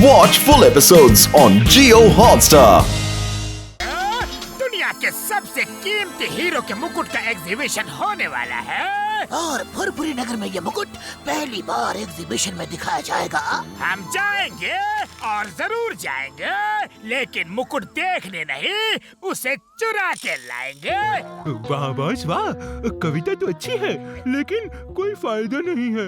Watch full episodes on Jio Hotstar. दुनिया के सबसे कीमती हीरो के मुकुट का एग्जीबिशन होने वाला है और फुरफुरी नगर में ये मुकुट पहली बार एग्जीबिशन में दिखाया जाएगा। हम जाएंगे और जरूर जाएंगे, लेकिन मुकुट देखने नहीं, उसे चुरा के लाएंगे। वाह बॉस वाह, कविता तो अच्छी है लेकिन कोई फायदा नहीं है।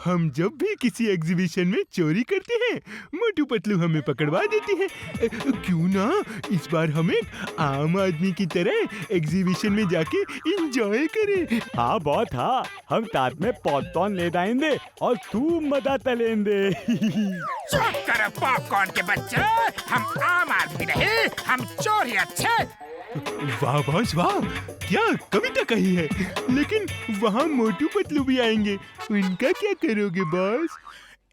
हम जब भी किसी एग्जीबिशन में चोरी करते हैं मोटू पतलू हमें पकड़वा देती है। क्यों ना इस बार हम एक आम आदमी की तरह एग्जीबिशन में जाके एंजॉय करें। हाँ बहुत हाँ, हम साथ में पॉपकॉर्न ले जाएंगे और खूब मजा तलेंगे। चुप करो पॉपकॉर्न के बच्चे, हम आम आदमी नहीं, हम चोर अच्छे। वाह बॉस वाह, क्या कविता कही है, लेकिन वहाँ मोटू पतलू भी आएंगे, उनका क्या करोगे बॉस?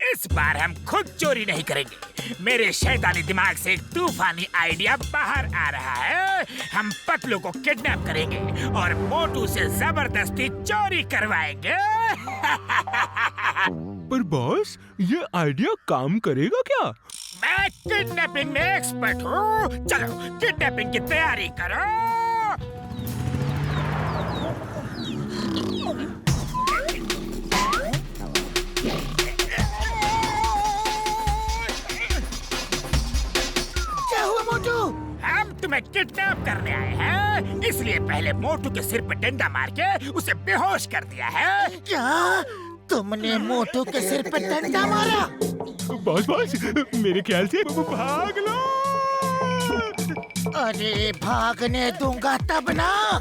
इस बार हम खुद चोरी नहीं करेंगे। मेरे शैतानी दिमाग से एक तूफानी आइडिया बाहर आ रहा है। हम पतलू को किडनैप करेंगे और मोटू से जबरदस्ती चोरी करवाएंगे। पर बॉस, ये आइडिया काम करेगा क्या? मैं किडनैपिंग में एक्सपर्ट हूँ। चलो किडनैपिंग की तैयारी करो। क्या हुआ मोटू? हम तुम्हें किडनैप करने आए हैं, इसलिए पहले मोटू के सिर पे डंडा मार के उसे बेहोश कर दिया है। क्या तुमने मोटू के सिर पे डंडा मारा? बॉस बॉस, मेरे ख्याल से भाग लो। अरे भागने दूंगा तब ना।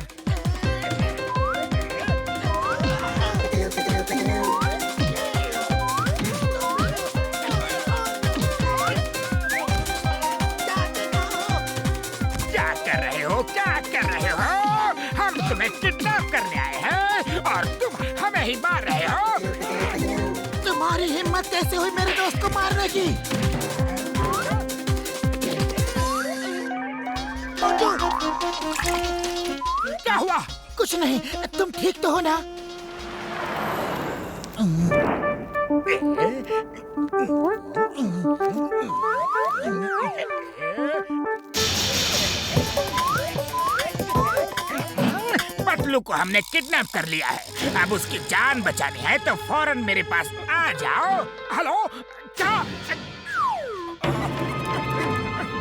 क्या कर रहे हो? हम तुम्हें किडनैप करने आए हैं और तुम हमें ही मार रहे हो। तुम्हारी हिम्मत कैसे हुई मेरे दोस्त को मारने की? क्या हुआ? कुछ नहीं, तुम ठीक तो हो ना? पतलू को हमने किडनैप कर लिया है, अब उसकी जान बचानी है तो फौरन मेरे पास आ जाओ। हेलो, क्या?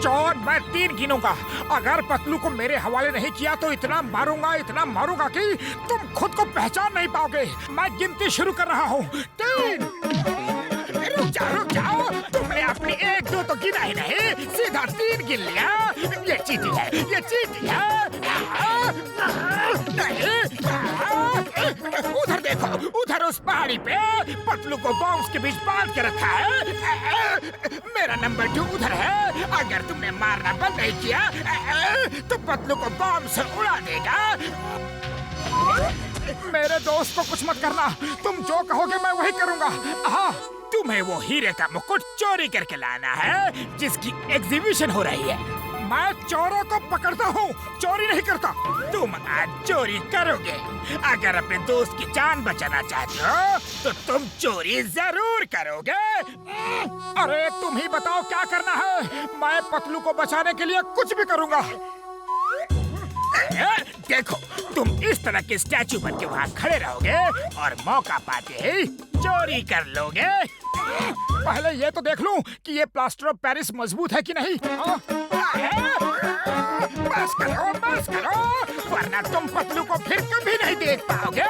चोर, मैं 3 गिनूंगा। अगर पतलू को मेरे हवाले नहीं किया तो इतना मारूंगा कि तुम खुद को पहचान नहीं पाओगे। मैं गिनती शुरू कर रहा हूँ। 3। रुक जाओ, तुमने अपनी 1 2 तो गिना ही नहीं, सीधा 3 गिन लिया। ये चीटी है। उधर देखो, उधर उस पहाड़ी पे पतलू को बॉम्ब्स के बीच बांध के रखा है। मेरा नंबर 2 उधर है। अगर तुमने मारना बंद नहीं किया तो पतलू को बॉम्ब से उड़ा देगा। मेरे दोस्त को कुछ मत करना, तुम जो कहोगे मैं वही करूंगा। हाँ, तुम्हें वो हीरे का मुकुट चोरी करके लाना है जिसकी एग्जीबिशन हो रही है। मैं चोरों को पकड़ता हूँ, चोरी नहीं करता। तुम आज चोरी करोगे। अगर अपने दोस्त की जान बचाना चाहते हो तो तुम चोरी जरूर करोगे। अरे तुम ही बताओ क्या करना है, मैं पतलू को बचाने के लिए कुछ भी करूँगा। देखो, तुम इस तरह के स्टैचू बन के वहाँ खड़े रहोगे और मौका पाते ही चोरी कर लोगे। पहले ये तो देख लूं कि ये प्लास्टर ऑफ पेरिस मजबूत है कि नहीं। बस करो, वरना तुम पतलू को फिर कभी नहीं देख पाओगे।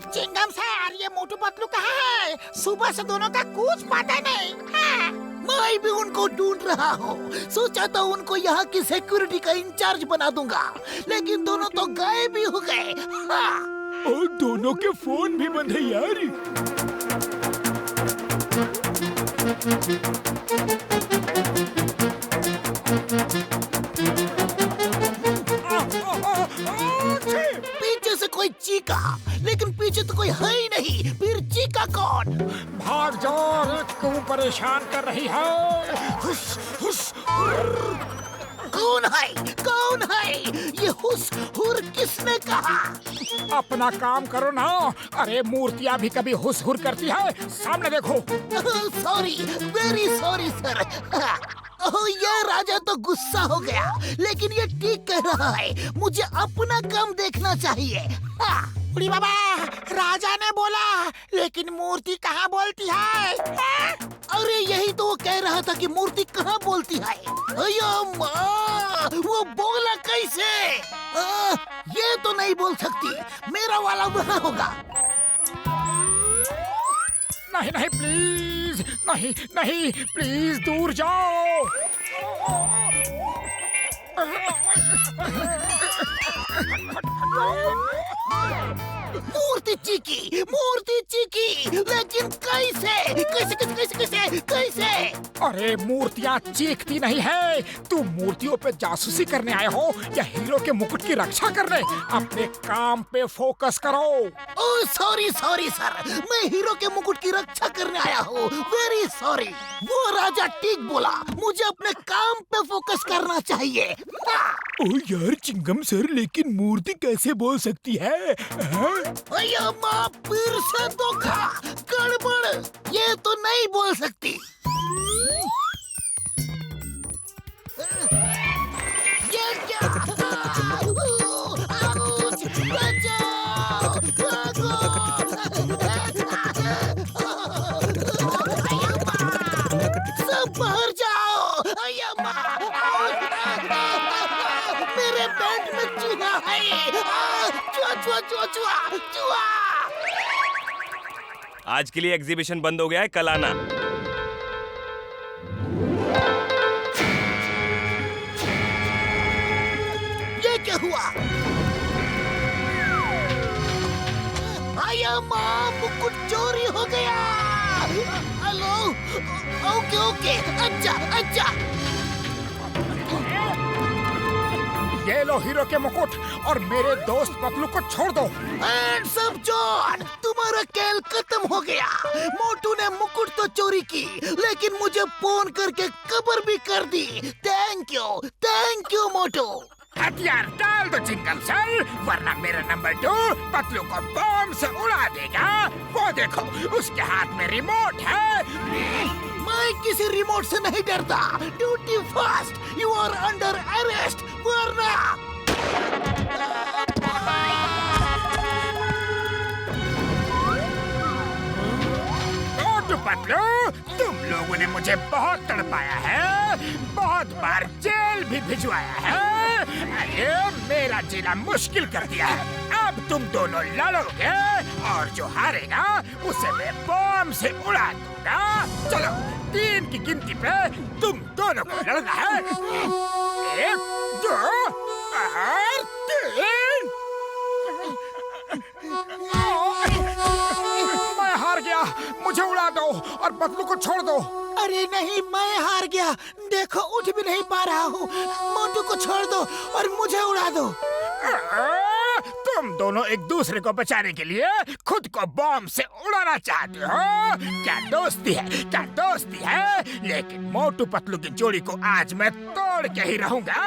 चिंगम सर, ये मोटू पतलू कहाँ है? सुबह से दोनों का कुछ पता नहीं। हाँ, मैं भी उनको ढूंढ रहा हूँ। सोचा तो उनको यहाँ की सिक्योरिटी का इंचार्ज बना दूंगा, लेकिन दोनों तो गायब भी हो गए। हाँ। और दोनों के फोन भी बंद है यार। पीछे से कोई चीखा, लेकिन पीछे तो कोई है ही नहीं, फिर चीखा कौन? भाग जाओ, क्यों परेशान कर रही है? कौन है? कौन है? ये हुस हुर किसने कहा? अपना काम करो ना। अरे मूर्तियाँ भी कभी हुस हुर करती है, सामने देखो। Sorry, very sorry sir. Oh, ये राजा तो गुस्सा हो गया, लेकिन ये ठीक कह रहा है, मुझे अपना काम देखना चाहिए। बुढ़ी बाबा, राजा ने बोला, लेकिन मूर्ति कहाँ बोलती है? अरे यही तो वो कह रहा था कि मूर्ति कहाँ बोलती है। अयो माँ, वो बोला कैसे? ये तो नहीं बोल सकती, मेरा वाला वहाँ होगा। नहीं नहीं प्लीज, नहीं नहीं प्लीज, दूर जाओ। मूर्ति चीकी, लेकिन कैसे? कैसे कैसे कैसे कैसे कैसे? अरे मूर्तियाँ चीखती नहीं है। तू मूर्तियों पे जासूसी करने आए हो या हीरो के मुकुट की रक्षा करने? अपने काम पे फोकस करो। ओह सॉरी सॉरी सर, मैं हीरो के मुकुट की रक्षा करने आया हूँ। Very sorry. वो राजा ठीक बोला, मुझे अपने काम पे फोकस करना चाहिए। ओ यार चिंगम सर, लेकिन मूर्ति कैसे बोल सकती है? अयो माँ, फिर से धोखा, गड़बड़। ये तो नहीं बोल सकती। ये क्या? सब बाहर जाओ। अयो माँ, मेरे पेट में चूहा है। चूहा चूहा चूहा चूहा चूहा। आज के लिए एग्जीबिशन बंद हो गया है, कल आना। ये क्या हुआ? आया माँ, मुकुट चोरी हो गया। हेलो, ओके ओके, अच्छा अच्छा। ये लो हीरो के मुकुट, और मेरे दोस्त पतलू को छोड़ दो। सब जॉन, तुम्हारा खेल खत्म हो गया। मोटू ने मुकुट तो चोरी की, लेकिन मुझे फोन करके कबर भी कर दी। थैंक यू मोटू। हथियार डाल दो चिंगम सर, वरना मेरा नंबर 2 पतलू को बम से उड़ा देगा। वो देखो, उसके हाथ में रिमोट है। मैं किसी रिमोट से नहीं डरता। Duty fast, you are under arrest, वरना। पतलू, तुम लोगों ने मुझे बहुत तड़पाया है, बहुत बार जेल भी भिजवाया है। अरे मेरा जीना मुश्किल कर दिया है। अब तुम दोनों लड़ोगे, और जो हारेगा उसे मैं बम से उड़ा दूंगा। चलो 3 की गिनती पे तुम दोनों को लड़ना है। 1 2 और 3। मैं हार गया, मुझे उड़ा दो और पतलू को छोड़ दो। अरे नहीं, मैं हार गया। देखो, उठ भी नहीं पा रहा हूँ। मोटू को छोड़ दो और मुझे उड़ा दो। तुम दोनों एक दूसरे को बचाने के लिए खुद को बम से उड़ाना चाहते हो। क्या दोस्ती है, क्या दोस्ती है। लेकिन मोटू पतलू की जोड़ी को आज मैं तोड़ के ही रहूंगा।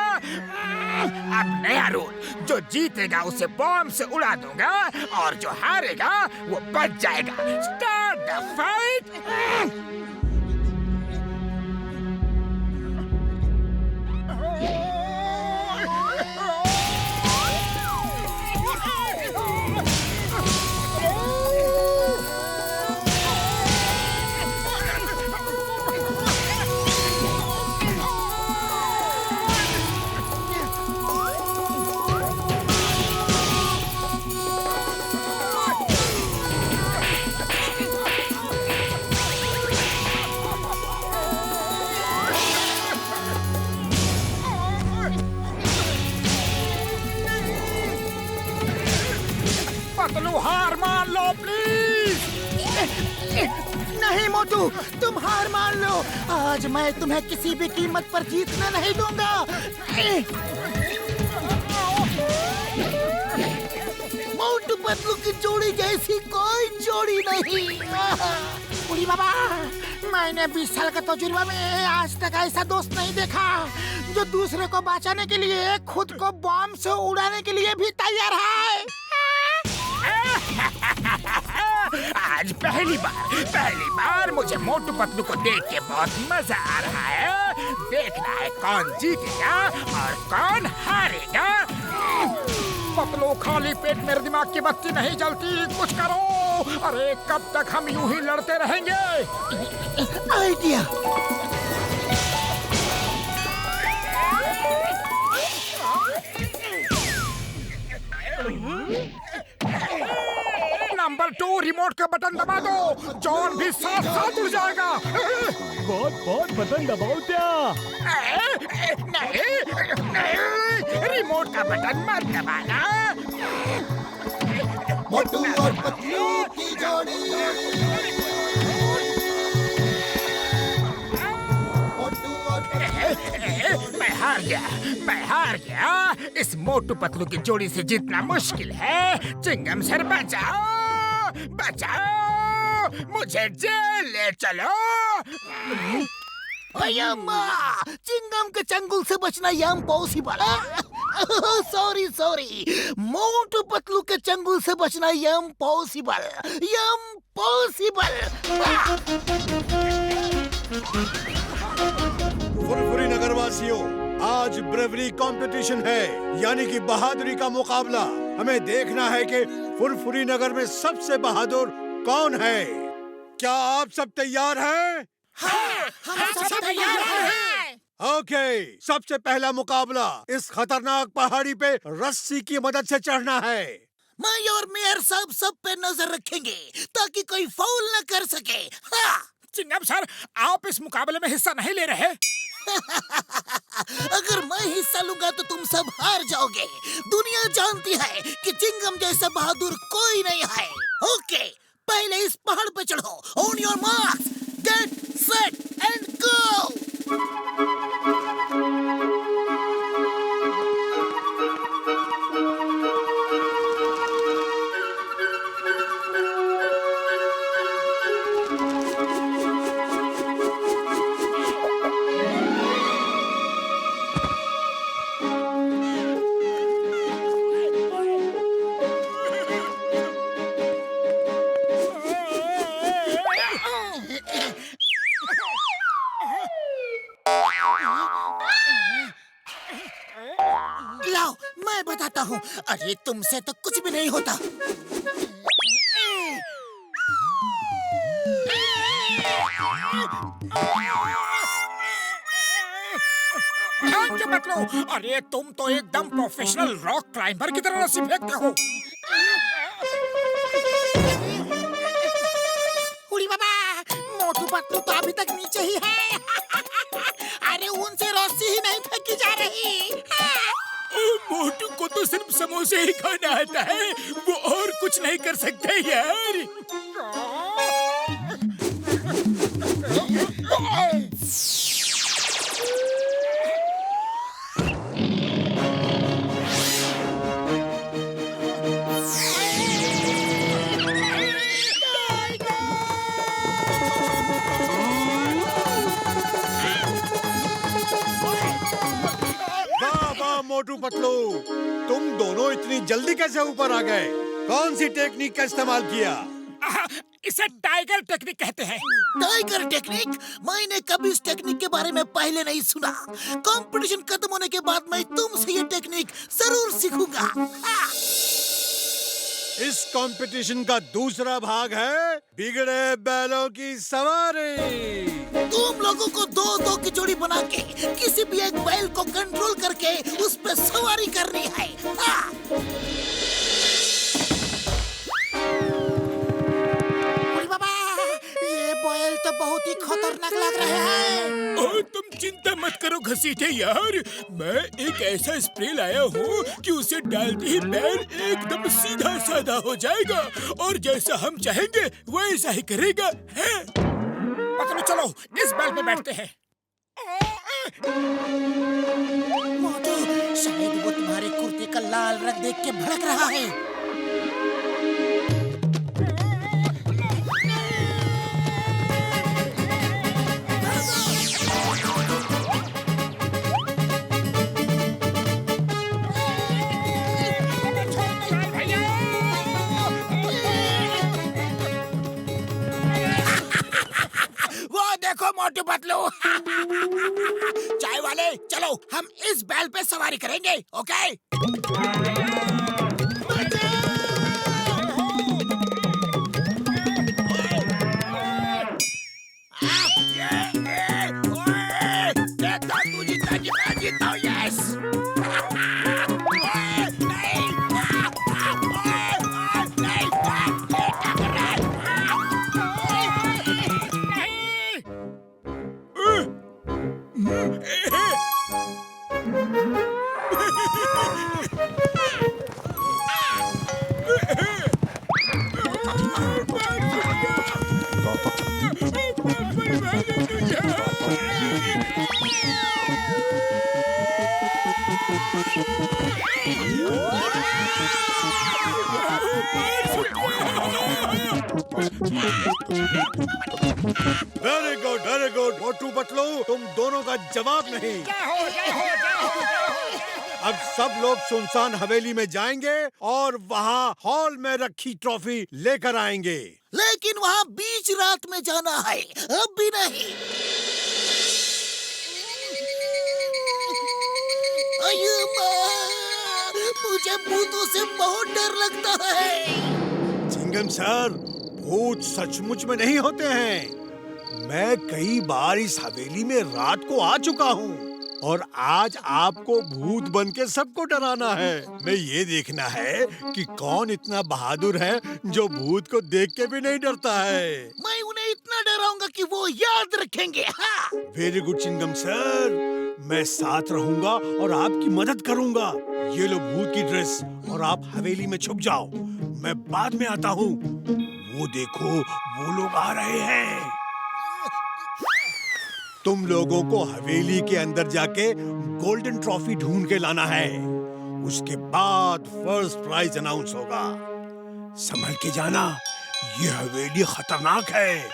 अब नया रूल, जो जीतेगा उसे बम से उड़ा दूंगा, और जो हारेगा वो बच जाएगा। Start the fight. पतलू, हार मान लो प्लीज। नहीं मोटू, तुम हार मान लो। आज मैं तुम्हें किसी भी कीमत पर जीतने नहीं दूंगा। मोटू पतलू की जोड़ी जैसी कोई जोड़ी नहीं। बुढ़ी बाबा, मैंने 20 साल का तजुर्बा में आज तक ऐसा दोस्त नहीं देखा जो दूसरे को बचाने के लिए खुद को बॉम्ब से उड़ाने के लिए भी तैयार है। आज पहली बार मुझे मोटू पतलू को देख के बहुत मजा आ रहा है। देखना है कौन जीतेगा और कौन हारेगा। पतलू, खाली पेट मेरे दिमाग की बत्ती नहीं जलती, कुछ करो। अरे कब तक हम यूं ही लड़ते रहेंगे? आइडिया। नंबर 2, रिमोट का बटन दबा दो। जॉन भी साथ साथ उड़ जाएगा। बहुत बटन दबाओ क्या? नहीं, रिमोट का बटन मत दबाना। मोटू और पतलू की जोड़ी। मैं हार गया। इस मोटू पतलू की जोड़ी से जीतना मुश्किल है। चिंगम सर बचाओ, मुझे जेल ले चलो। अय्यम्मा, चिंगम के चंगुल से बचना इम्पॉसिबल है। सॉरी, मोटू पतलू के चंगुल से बचना इम्पॉसिबल। फुरफुरी नगर वासियों, आज ब्रेवरी कंपटीशन है, यानी कि बहादुरी का मुकाबला। हमें देखना है कि फुरफुरी नगर में सबसे बहादुर कौन है। क्या आप सब तैयार हैं? हम सब तैयार हैं। ओके, सबसे पहला मुकाबला इस खतरनाक पहाड़ी पे रस्सी की मदद से चढ़ना है। मैं और मेयर साहब सब पे नजर रखेंगे ताकि कोई फाउल न कर सके। चिंगम सर, आप इस मुकाबले में हिस्सा नहीं ले रहे। अगर मैं हिस्सा लूंगा तो तुम सब हार जाओगे। दुनिया जानती है कि चिंगम जैसा बहादुर कोई नहीं है। ओके, पहले इस पहाड़ पे चढ़ो। On your marks, get set and go. लाओ, मैं बताता हूँ। अरे तुमसे तो कुछ भी नहीं होता। मतलब, अरे तुम तो एकदम प्रोफेशनल रॉक क्लाइंबर की तरह रस्सी फेंकते हो। उड़ी बाबा, मोटू पतलू तो अभी तक नीचे ही है। अरे उनसे रस्सी ही नहीं फेंकी जा रही। मोटू को तो सिर्फ समोसे ही खाना आता है, वो और कुछ नहीं कर सकते यार। मोटू पतलू, तुम दोनों इतनी जल्दी कैसे ऊपर आ गए? कौन सी टेक्निक का इस्तेमाल किया? इसे टाइगर टेक्निक कहते हैं। Tiger technique? मैंने कभी इस टेक्निक के बारे में पहले नहीं सुना। कंपटीशन खत्म होने के बाद मैं तुमसे ये टेक्निक जरूर सीखूंगा। इस कंपटीशन का दूसरा भाग है बिगड़े बैलों की सवारी। तुम लोगों को दो दो की जोड़ी बना के किसी भी एक बैल को कंट्रोल करके उस पर सवारी करनी है। बाबा, ये बैल तो बहुत ही खतरनाक लग रहा है। और तुम चिंता मत करो घसीटे यार, मैं एक ऐसा स्प्रे लाया हूँ कि उसे डालते ही बैल एकदम सीधा साधा हो जाएगा और जैसा हम चाहेंगे वैसा ही करेगा। है? मतलब चलो इस बैल पे बैठते हैं। मोटू, शायद वो तुम्हारे कुर्ते का लाल रंग देख के भड़क रहा है। मोटू पतलू। चाय वाले चलो हम इस बैल पे सवारी करेंगे, ओके? तू जीता कि मैं जीता हूँ, yes. Very good Motu Patlu, तुम दोनों का जवाब नहीं। अब सब लोग सुनसान हवेली में जाएंगे और वहाँ हॉल में रखी ट्रॉफी लेकर आएंगे। लेकिन वहाँ बीच रात में जाना है, अब भी नहीं। अयो माँ, मुझे भूतों से बहुत डर लगता है। चिंगम सर, भूत सचमुच में नहीं होते हैं। मैं कई बार इस हवेली में रात को आ चुका हूँ और आज आपको भूत बन के सबको डराना है। मैं ये देखना है कि कौन इतना बहादुर है जो भूत को देख के भी नहीं डरता है। मैं उन्हें इतना डराऊंगा कि वो याद रखेंगे। हाँ। वेरी गुड चिंगम सर, मैं साथ रहूंगा और आपकी मदद करूंगा। ये लो भूत की ड्रेस और आप हवेली में छुप जाओ, मैं बाद में आता हूँ। वो देखो, वो लोग आ रहे हैं। तुम लोगों को हवेली के अंदर जाके गोल्डन ट्रॉफी ढूंढ के लाना है। उसके बाद फर्स्ट प्राइज अनाउंस होगा। संभल के जाना, ये हवेली खतरनाक है।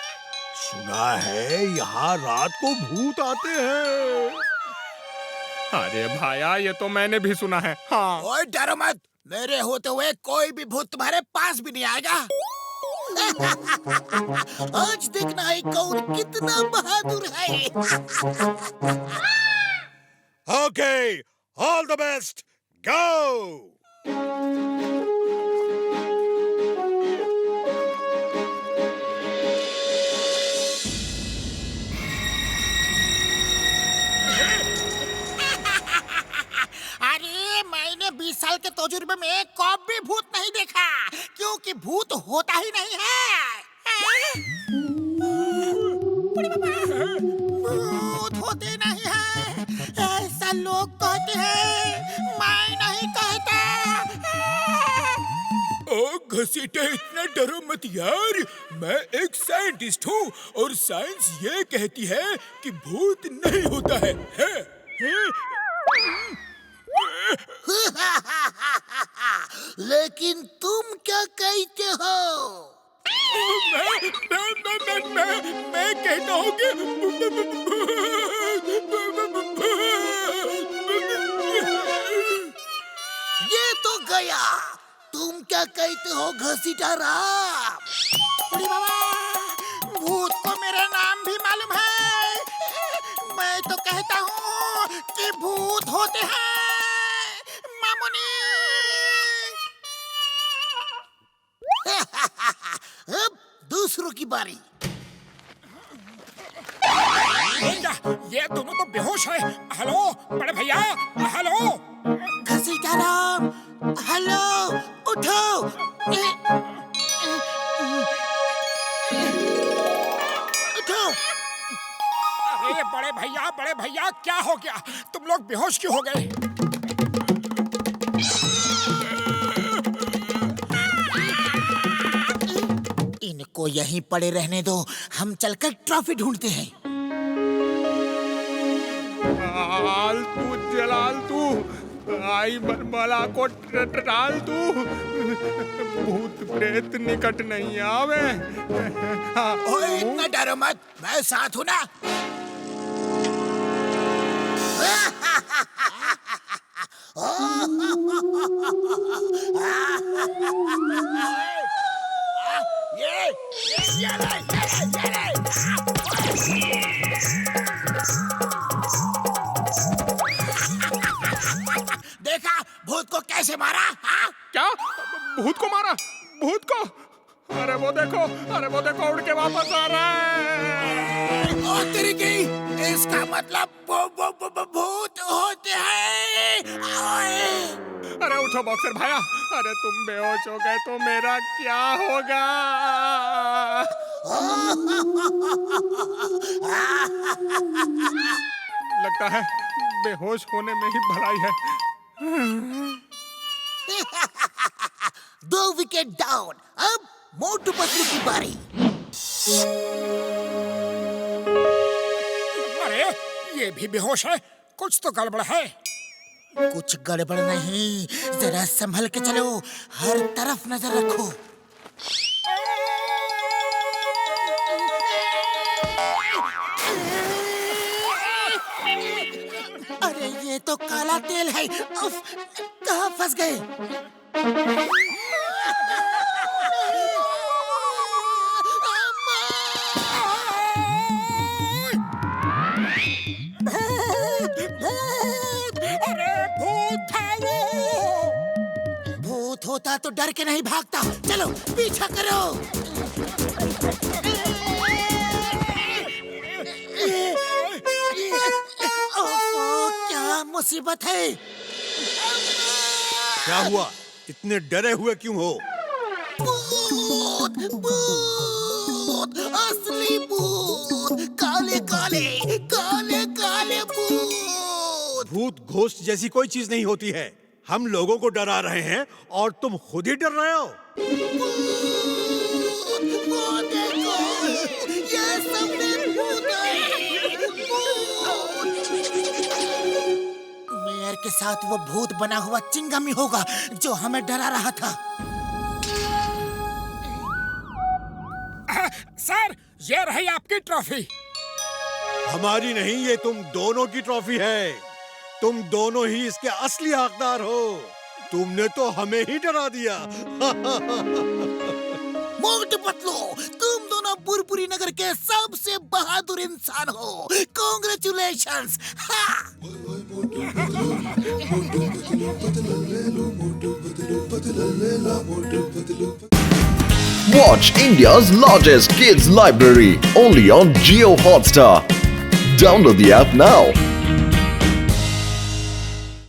सुना है यहाँ रात को भूत आते हैं। अरे भाया, ये तो मैंने भी सुना है। हाँ। ओए डरो मत, मेरे होते हुए कोई भी भूत तुम्हारे पास भी नहीं आएगा। आज देखना है कौन कितना बहादुर है। ओके, ऑल द बेस्ट, गो। अरे मैंने 20 साल के तजुर्बे में कभी भूत नहीं देखा, क्योंकि भूत होता ही नहीं है। भूत होते नहीं है, ऐसा लोग कहते हैं, मैं नहीं कहता। ओ घसीटे, इतना डरो मत यार। मैं एक साइंटिस्ट हूँ और साइंस ये कहती है कि भूत नहीं होता है। लेकिन तुम क्या कहते हो? मैं कहता हूँ कि ये तो गया। तुम क्या कहते हो घसीटा राम? बाबा, भूत को मेरा नाम भी मालूम है। मैं तो कहता हूँ कि भूत होते हैं, मामुनी। अब दूसरों की बारी। ये दोनों तो बेहोश है। हेलो बड़े भैया, हेलो। घसीटा राम, हेलो, उठो। उठो। अरे बड़े भैया क्या हो गया? तुम लोग बेहोश क्यों हो गए? इनको यहीं पड़े रहने दो, हम चलकर ट्रॉफी ढूंढते हैं। जलाल तू आई बला को डाल तू। भूत प्रेत निकट नहीं आवे। ओए इतना डरो मत, मैं साथ हूँ ना। ये मारा? हाँ? क्या? भूत को मारा? भूत को? अरे वो देखो उड़ के वापस आ रहा है। ओ तेरी की, इसका मतलब भूत होते हैं। ओए! अरे उठो बॉक्सर भाया, अरे तुम बेहोश हो गए तो मेरा क्या होगा? लगता है बेहोश होने में ही भलाई है। 2 विकेट डाउन। अब मोटू पतलू की बारी। अरे ये भी बेहोश है, कुछ तो गड़बड़ है। कुछ गड़बड़ नहीं, जरा संभल के चलो, हर तरफ नजर रखो। अरे ये तो काला तेल है। उफ, कहाँ फंस गए? अरे भूत है वो। भूत होता तो डर के नहीं भागता। चलो पीछा करो। ओफो, क्या मुसीबत है? क्या हुआ? इतने डरे हुए क्यों हो? भूत, भूत, असली भूत, काले काले, काले काले भूत। भूत घोस्ट जैसी कोई चीज नहीं होती है। हम लोगों को डरा रहे हैं और तुम खुद ही डर रहे हो। वो देखो, ये सबने भूत है। मेयर के साथ वो भूत बना हुआ चिंगम ही होगा जो हमें डरा रहा था। सर, ये रही आपकी ट्रॉफी। हमारी नहीं, ये तुम दोनों की ट्रॉफी है। तुम दोनों ही इसके असली हकदार हो। तुमने तो हमें ही डरा दिया। मोटू पतलू, तुम दोनों बुरबुरी नगर के सबसे बहादुर इंसान हो। Congratulations. Watch India's largest kids library only on Jio Hotstar. Download the app now.